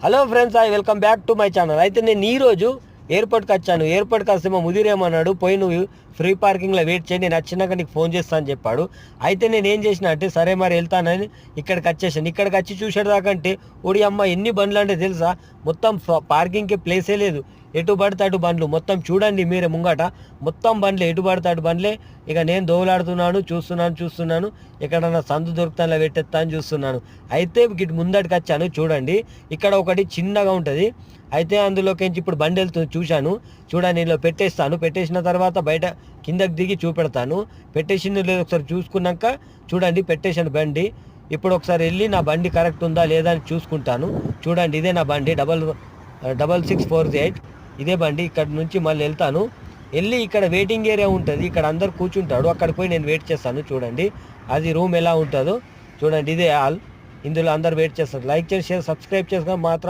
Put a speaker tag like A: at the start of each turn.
A: Hello friends, welcome back to my channel. అయితే నేను ఈరోజు ఎయిర్పోర్ట్కి వచ్చాను. ఎయిర్పోర్ట్కి వస్తే మా ముదిరేమన్నాడు, పోయి నువ్వు ఫ్రీ పార్కింగ్లో వెయిట్ చేయి, నేను వచ్చినాక నీకు ఫోన్ చేస్తాను అని చెప్పాడు. అయితే నేను ఏం చేసిన అంటే సరే మరి వెళ్తానని ఇక్కడికి వచ్చేసాను. ఇక్కడికి వచ్చి చూసేదాకంటే ఓడి అమ్మ ఎన్ని బండ్లు అంటే తెలుసా, మొత్తం పార్కింగ్కి ప్లేసే లేదు. ఎటు పడితే అటు బండ్లు మొత్తం చూడండి మీరే ముంగట, మొత్తం బండ్లే, ఎటు పడితే అటు బండ్లే. ఇక నేను దోవలాడుతున్నాను, చూస్తున్నాను ఎక్కడన్నా సందు దొరుకుతాను పెట్టేస్తా అని చూస్తున్నాను. అయితే ఇటు ముందటికి వచ్చాను. చూడండి ఇక్కడ ఒకటి చిన్నగా ఉంటుంది. అయితే అందులోకి ఇప్పుడు బండి వెళ్తుంది చూశాను. చూడండి ఇందులో పెట్టేస్తాను. పెట్టేసిన తర్వాత బయట కిందకి దిగి చూపెడతాను. పెట్టేసింది లేదు ఒకసారి చూసుకున్నాక చూడండి పెట్టేసాను బండి. ఇప్పుడు ఒకసారి వెళ్ళి నా బండి కరెక్ట్ ఉందా లేదా అని చూసుకుంటాను. చూడండి ఇదే నా బండి 6648 ఇదే బండి. ఇక్కడ నుంచి మళ్ళీ వెళ్తాను. వెళ్ళి ఇక్కడ వెయిటింగ్ ఏరియా ఉంటుంది, ఇక్కడ అందరు కూర్చుంటాడు, అక్కడ పోయి నేను వెయిట్ చేస్తాను. చూడండి అది రూమ్ ఎలా ఉంటుందో చూడండి. ఇదే హాల్, ఇందులో అందరు వెయిట్ చేస్తారు. లైక్ చేసి షేర్ సబ్స్క్రైబ్ చేసుకొని మాత్రం